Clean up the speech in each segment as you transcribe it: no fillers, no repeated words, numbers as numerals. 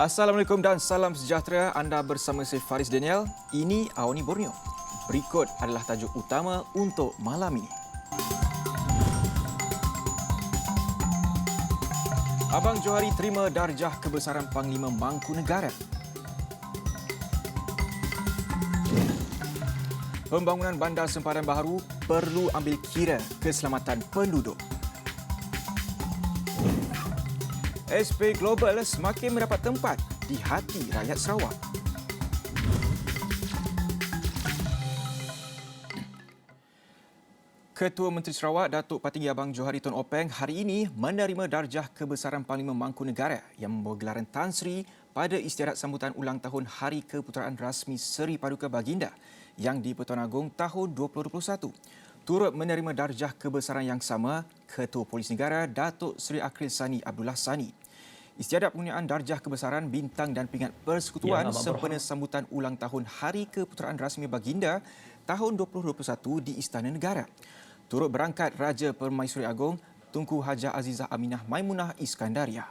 Assalamualaikum dan salam sejahtera. Anda bersama saya Faris Daniel. Ini Awani Borneo. Berikut adalah tajuk utama untuk malam ini. Abang Johari terima darjah kebesaran Panglima Mangkunegara. Pembangunan bandar sempadan baharu perlu ambil kira keselamatan penduduk. SP Global semakin mendapat tempat di hati rakyat Sarawak. Ketua Menteri Sarawak Datuk Patinggi Abang Johari Tun Openg hari ini menerima darjah kebesaran Panglima Mangkunegara yang membawa gelaran Tan Sri pada istiadat sambutan ulang tahun Hari Keputeraan Rasmi Seri Paduka Baginda yang di Pertuan Agong tahun 2021. Turut menerima darjah kebesaran yang sama Ketua Polis Negara Datuk Seri Akhil Sani Abdullah Sani. Istiadat penggunaan darjah kebesaran bintang dan pingat persekutuan sempena sambutan ulang tahun Hari Keputeraan Rasmi Baginda tahun 2021 di Istana Negara. Turut berangkat Raja Permaisuri Agong Tunku Hajah Azizah Aminah Maimunah Iskandaria.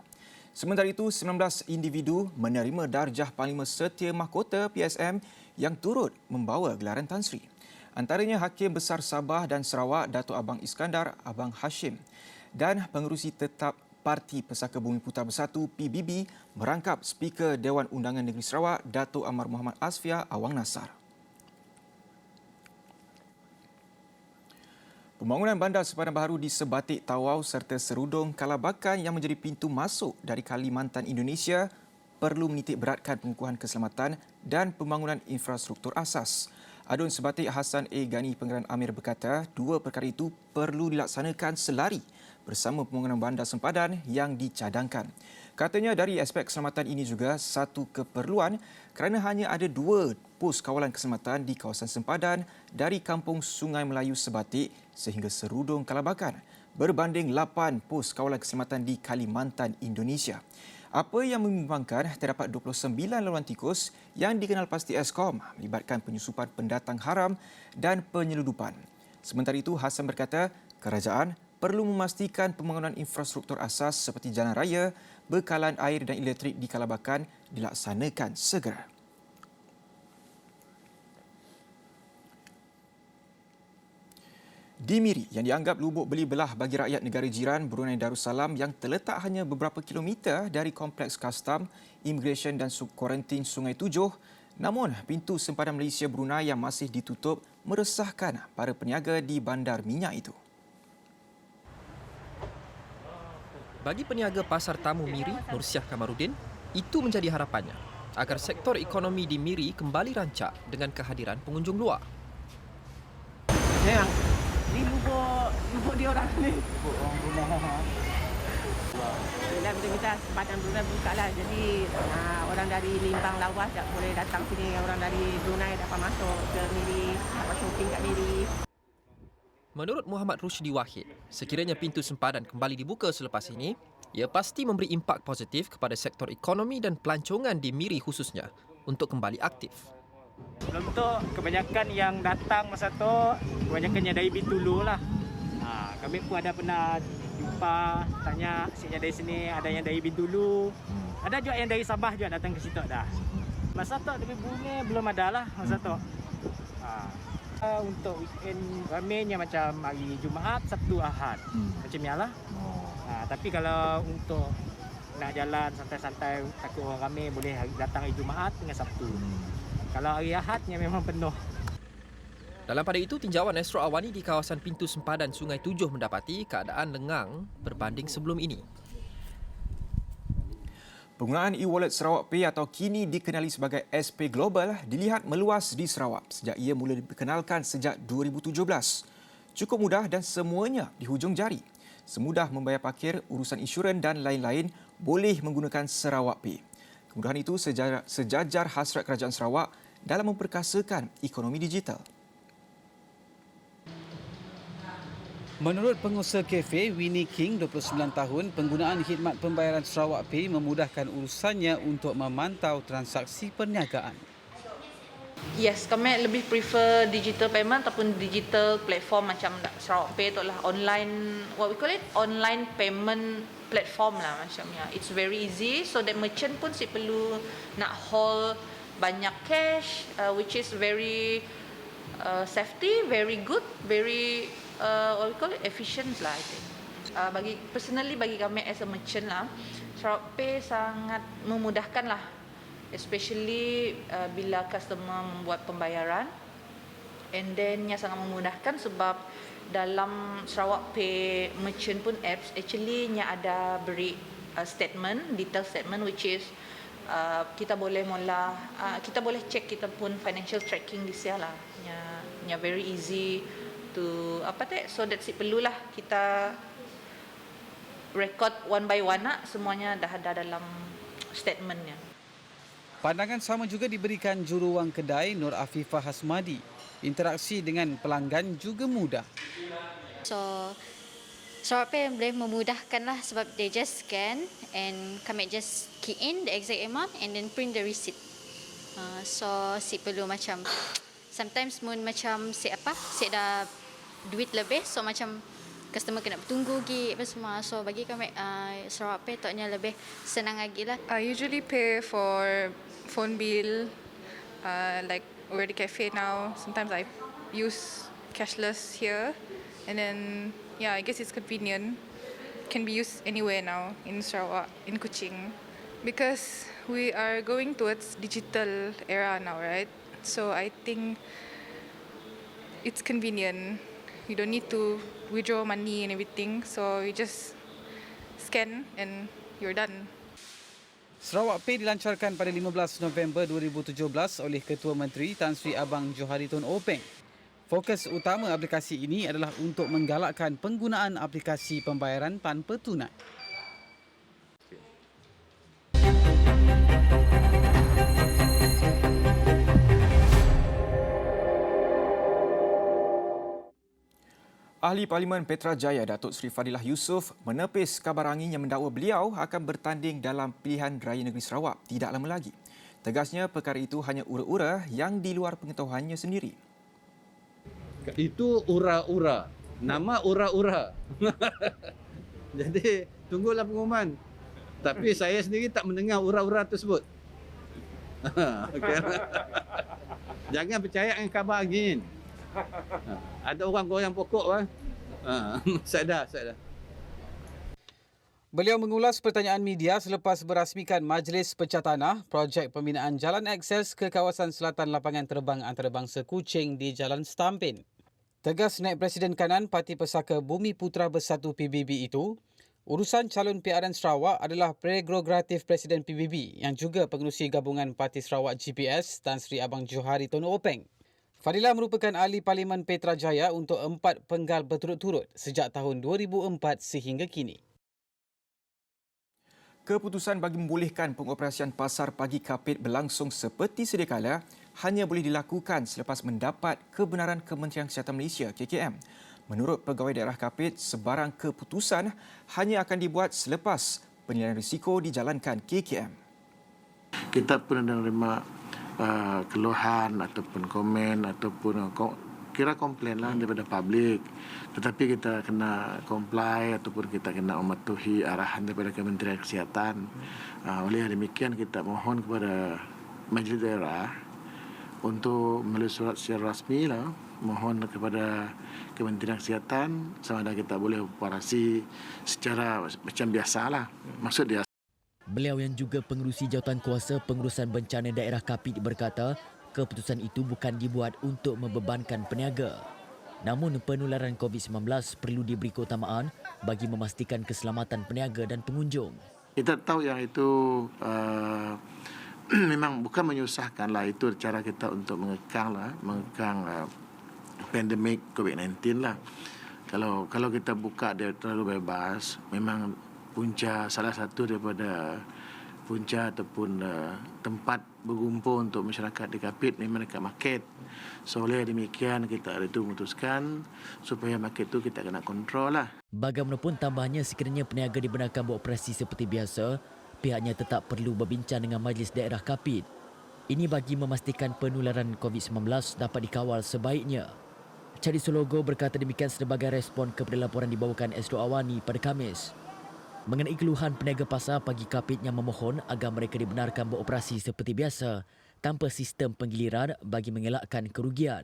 Sementara itu, 19 individu menerima darjah Panglima Setia Mahkota PSM yang turut membawa gelaran Tan Sri. Antaranya Hakim Besar Sabah dan Sarawak Datuk Abang Iskandar Abang Hashim dan Pengerusi Tetap Parti Pesaka Bumi Putar Bersatu PBB merangkap Speaker Dewan Undangan Negeri Sarawak Datuk Amar Muhammad Asfia Awang Nasar. Pembangunan bandar sempadan baharu di Sebatik Tawau serta Serudong Kalabakan yang menjadi pintu masuk dari Kalimantan Indonesia perlu menitik beratkan pengukuhan keselamatan dan pembangunan infrastruktur asas. Adun Sebatik Hassan A. Gani Pengeran Amir berkata, dua perkara itu perlu dilaksanakan selari bersama pembangunan bandar sempadan yang dicadangkan. Katanya dari aspek keselamatan ini juga satu keperluan kerana hanya ada 2 pos kawalan keselamatan di kawasan sempadan dari Kampung Sungai Melayu Sebatik sehingga Serudong Kalabakan berbanding 8 pos kawalan keselamatan di Kalimantan Indonesia. Apa yang membimbangkan terdapat 29 laluan tikus yang dikenal pasti Eskom melibatkan penyusupan pendatang haram dan penyeludupan. Sementara itu, Hassan berkata kerajaan perlu memastikan pembangunan infrastruktur asas seperti jalan raya, bekalan air dan elektrik di Kalabakan dilaksanakan segera. Di Miri, yang dianggap lubuk beli belah bagi rakyat negara jiran Brunei Darussalam yang terletak hanya beberapa kilometer dari kompleks kastam, imigresen dan kuarantin Sungai Tujuh, namun pintu sempadan Malaysia Brunei yang masih ditutup meresahkan para peniaga di bandar minyak itu. Bagi peniaga Pasar Tamu Miri, Nursiah Kamarudin, itu menjadi harapannya agar sektor ekonomi di Miri kembali rancak dengan kehadiran pengunjung luar. Memang, ni lubuk dia orang ni. Lubuk orang Brunei. Bila kita sempadan Brunei buka lah. Jadi orang dari Limbang Lawas tak boleh datang sini. Orang dari Brunei dapat masuk ke Miri, dapat shopping kat Miri. Menurut Muhammad Rushdi Wahid, sekiranya pintu sempadan kembali dibuka selepas ini, ia pasti memberi impak positif kepada sektor ekonomi dan pelancongan di Miri khususnya untuk kembali aktif. Sebelum tu, kebanyakan yang datang masa tu, kebanyakannya dari Bintulu lah. Kami pun ada pernah jumpa, tanya asiknya dari sini, ada yang dari Bintulu. Ada juga yang dari Sabah juga datang ke situ dah. Masa tu dari Brunei belum ada lah masa tu. Untuk weekend ramainya macam hari Jumaat, Sabtu, Ahad. Macam ni lah. Tapi kalau untuk nak jalan santai-santai, takut orang ramai, boleh datang hari Jumaat dengan Sabtu. Kalau hari Ahadnya memang penuh. Dalam pada itu, tinjauan Astro Awani di kawasan pintu sempadan Sungai Tujuh mendapati keadaan lengang berbanding sebelum ini. Penggunaan e-wallet Sarawak Pay atau kini dikenali sebagai SP Global dilihat meluas di Sarawak sejak ia mula diperkenalkan sejak 2017. Cukup mudah dan semuanya di hujung jari. Semudah membayar parkir, urusan insurans dan lain-lain boleh menggunakan Sarawak Pay. Kemudahan itu sejajar hasrat kerajaan Sarawak dalam memperkasakan ekonomi digital. Menurut pengusaha kafe Winnie King, 29 tahun, penggunaan khidmat pembayaran Sarawak Pay memudahkan urusannya untuk memantau transaksi perniagaan. Yes, kami lebih prefer digital payment ataupun digital platform macam Sarawak Pay tu lah, online, what we call it, online payment platform lah macamnya. It's very easy, so that merchant pun si perlu nak hold banyak cash, which is very safety, very good, very what we call it, efficient lah I think. Bagi kami as a merchant lah, Sarawak Pay sangat memudahkan lah, especially bila customer membuat pembayaran, and then nya sangat memudahkan sebab dalam Sarawak Pay merchant pun apps actually nya ada beri statement, detail statement, which is kita boleh kita boleh check kita pun financial tracking di sana lah, nya very easy to so that's it, perlulah kita record one by one nak semuanya dah ada dalam statementnya. Pandangan sama juga diberikan juruwang kedai Nur Afifah Hasmadi. Interaksi dengan pelanggan juga mudah. So, Sarawak Pay boleh memudahkan lah sebab they just scan and kami just key in the exact amount and then print the receipt. So, si perlu macam, sometimes pun macam si dah duit lebih, so macam customer kena bertunggu lagi apa semua. So, bagi kami Sarawak Pay taknya lebih senang lagi lah. I usually pay for phone bill, like we're at the cafe now. Sometimes I use cashless here, and then I guess it's convenient. Can be used anywhere now in Sarawak, in Kuching, because we are going towards digital era now, right? So I think it's convenient. You don't need to withdraw money and everything, so you just scan and you're done. Sarawak Pay dilancarkan pada 15 November 2017 oleh Ketua Menteri Tan Sri Abang Johari Tun Openg. Fokus utama aplikasi ini adalah untuk menggalakkan penggunaan aplikasi pembayaran tanpa tunai. Ahli Parlimen Petrajaya Datuk Seri Fadilah Yusof menepis kabar angin yang mendakwa beliau akan bertanding dalam pilihan raya negeri Sarawak tidak lama lagi. Tegasnya perkara itu hanya ura-ura yang di luar pengetahuannya sendiri. Itu ura-ura. Nama ura-ura. Jadi tunggulah pengumuman. Tapi saya sendiri tak mendengar ura-ura tersebut. Jangan percaya dengan kabar angin. Ada orang goyang pokok kan? Saya dah. Beliau mengulas pertanyaan media selepas berasmikan Majlis Pecah Tanah projek pembinaan jalan akses ke kawasan selatan lapangan terbang antarabangsa Kuching di Jalan Stampin. Tegas Naib Presiden Kanan Parti Pesaka Bumi Putra Bersatu PBB itu, urusan calon PRN Sarawak adalah prerogatif Presiden PBB yang juga pengerusi gabungan Parti Sarawak GPS Tan Sri Abang Johari Tun Openg. Fadilah merupakan ahli Parlimen Petrajaya untuk 4 penggal berturut-turut sejak tahun 2004 sehingga kini. Keputusan bagi membolehkan pengoperasian pasar pagi Kapit berlangsung seperti sedia kala hanya boleh dilakukan selepas mendapat kebenaran Kementerian Kesihatan Malaysia KKM. Menurut Pegawai Daerah Kapit, sebarang keputusan hanya akan dibuat selepas penilaian risiko dijalankan KKM. Kita pernah menerima keluhan ataupun komen ataupun kira komplain lah daripada publik, tetapi kita kena comply ataupun kita kena mematuhi arahan daripada Kementerian Kesihatan. Oleh demikian kita mohon kepada Majlis Daerah untuk melalui surat secara rasmi lah, mohon kepada Kementerian Kesihatan sama ada kita boleh operasi secara macam biasalah. Maksud dia, beliau yang juga pengerusi jawatankuasa pengurusan bencana daerah Kapit berkata, keputusan itu bukan dibuat untuk membebankan peniaga. Namun penularan COVID-19 perlu diberi keutamaan bagi memastikan keselamatan peniaga dan pengunjung. kita tahu yang itu memang bukan menyusahkan lah, itu cara kita untuk mengekang pandemik COVID-19 lah. Kalau kita buka dia terlalu bebas, memang salah satu daripada punca ataupun tempat berkumpul untuk masyarakat di Kapit memang dekat market. So oleh demikian kita itu memutuskan supaya market itu kita kena kontrol lah. Bagaimanapun tambahnya, sekiranya peniaga dibenarkan beroperasi seperti biasa, pihaknya tetap perlu berbincang dengan Majlis Daerah Kapit. Ini bagi memastikan penularan COVID-19 dapat dikawal sebaiknya. Cadi Sologo berkata demikian sebagai respon kepada laporan dibawakan Esdo Awani pada Khamis. Mengenai keluhan peniaga pasar, pagi Kapit yang memohon agar mereka dibenarkan beroperasi seperti biasa tanpa sistem penggiliran bagi mengelakkan kerugian.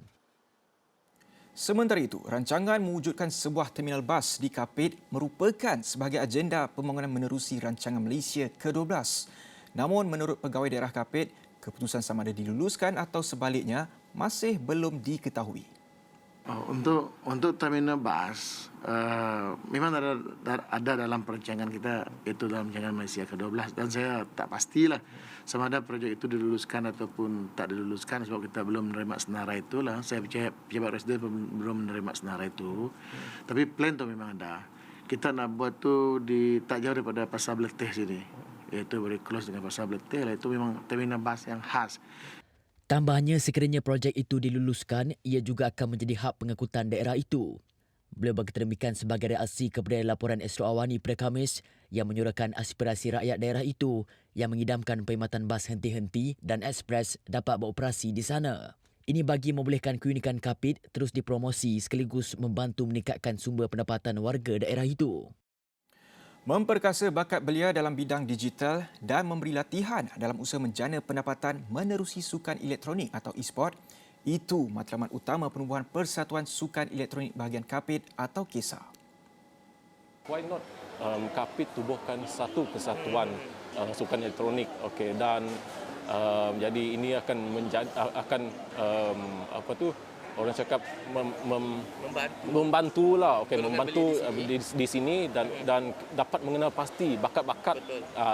Sementara itu, rancangan mewujudkan sebuah terminal bas di Kapit merupakan sebahagian agenda pembangunan menerusi rancangan Malaysia ke-12. Namun menurut pegawai daerah Kapit, keputusan sama ada diluluskan atau sebaliknya masih belum diketahui. Untuk terminal bas, memang ada dalam perancangan kita, itu dalam rancangan Malaysia ke-12, dan saya tak pastilah sama ada projek itu diluluskan ataupun tak diluluskan sebab kita belum menerima senarai itulah. Saya percaya pejabat residen belum menerima senarai itu. Tapi plan tu memang ada. Kita nak buat tu tak jauh daripada Pasar Beletih sini. Iaitu very close dengan Pasar Beletih lah. Itu memang terminal bas yang khas. Tambahnya, sekiranya projek itu diluluskan, ia juga akan menjadi hak pengangkutan daerah itu. Beliau berkata demikian sebagai reaksi kepada laporan Esro Awani pada Khamis yang menyuarakan aspirasi rakyat daerah itu yang mengidamkan perkhidmatan bas henti-henti dan ekspres dapat beroperasi di sana. Ini bagi membolehkan keunikan Kapit terus dipromosi sekaligus membantu meningkatkan sumber pendapatan warga daerah itu. Memperkasa bakat belia dalam bidang digital dan memberi latihan dalam usaha menjana pendapatan menerusi sukan elektronik atau e-sport, itu matlamat utama penubuhan Persatuan Sukan Elektronik Bahagian Kapit atau KESA. Why not Kapit tubuhkan satu kesatuan sukan elektronik, dan jadi ini akan orang cakap membantulah, membantu di sini dan dapat mengenal pasti bakat-bakat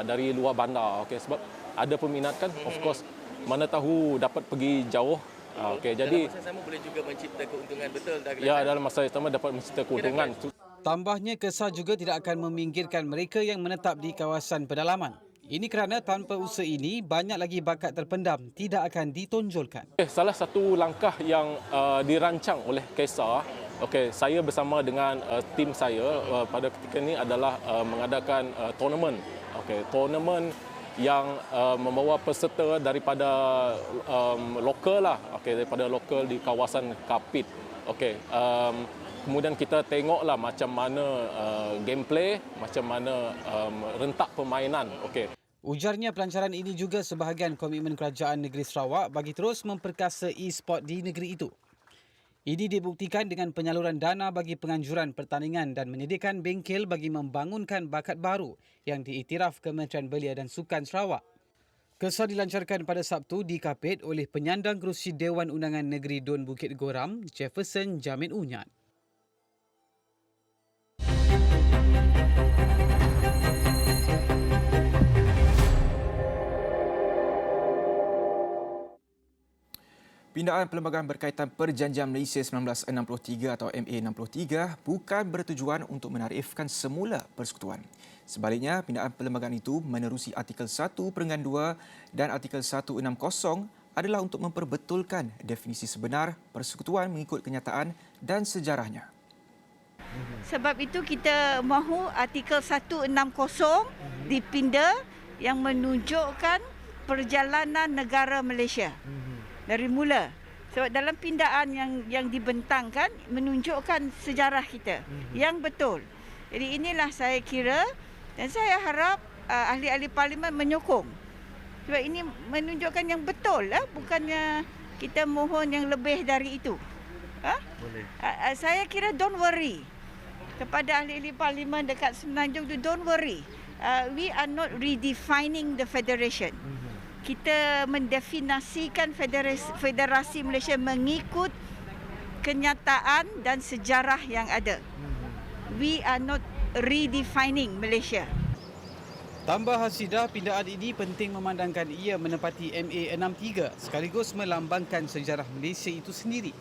dari luar bandar, sebab ada peminat kan, of course, mana tahu dapat pergi jauh. Jadi dalam masa sama boleh juga mencipta keuntungan, betul tak? Ya, dalam masa sama dapat mencipta keuntungan. Tambahnya, KESA juga tidak akan meminggirkan mereka yang menetap di kawasan pedalaman. Ini kerana tanpa usaha ini, banyak lagi bakat terpendam tidak akan ditonjolkan. Salah satu langkah yang dirancang oleh KESA, saya bersama dengan tim saya pada ketika ini adalah mengadakan tournament. Tournament yang membawa peserta daripada lokal lah, daripada lokal di kawasan Kapit. Kemudian kita tengoklah macam mana gameplay, macam mana rentak permainan. Ujarnya pelancaran ini juga sebahagian komitmen Kerajaan Negeri Sarawak bagi terus memperkasa e-sport di negeri itu. Ini dibuktikan dengan penyaluran dana bagi penganjuran pertandingan dan menyediakan bengkel bagi membangunkan bakat baru yang diiktiraf Kementerian Belia dan Sukan Sarawak. KESA dilancarkan pada Sabtu di Kapit oleh penyandang kerusi Dewan Undangan Negeri Dun Bukit Goram, Jefferson Jamin Unyat. Pindaan perlembagaan berkaitan Perjanjian Malaysia 1963 atau MA63 bukan bertujuan untuk menarifkan semula persekutuan. Sebaliknya, pindaan perlembagaan itu menerusi Artikel 1/2 dan Artikel 160 adalah untuk memperbetulkan definisi sebenar persekutuan mengikut kenyataan dan sejarahnya. Sebab itu kita mahu Artikel 160 dipinda yang menunjukkan perjalanan negara Malaysia. Dari mula. Sebab dalam pindaan yang dibentangkan menunjukkan sejarah kita yang betul. Jadi inilah saya kira dan saya harap ahli-ahli parlimen menyokong. Sebab ini menunjukkan yang betul, bukannya kita mohon yang lebih dari itu. Boleh. Saya kira don't worry. Kepada ahli-ahli parlimen dekat Semenanjung tu, don't worry. We are not redefining the federation. Kita mendefinisikan Federasi Malaysia mengikut kenyataan dan sejarah yang ada. We are not redefining Malaysia. Tambah Hasidah, pindaan ini penting memandangkan ia menepati MA63 sekaligus melambangkan sejarah Malaysia itu sendiri.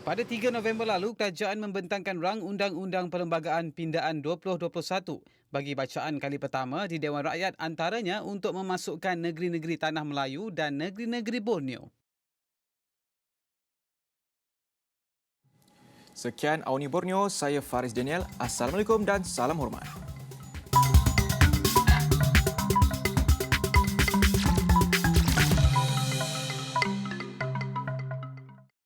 Pada 3 November lalu, kerajaan membentangkan rang Undang-Undang Perlembagaan Pindaan 2021 bagi bacaan kali pertama di Dewan Rakyat, antaranya untuk memasukkan negeri-negeri Tanah Melayu dan negeri-negeri Borneo. Sekian Auni Borneo, saya Faris Daniel. Assalamualaikum dan salam hormat.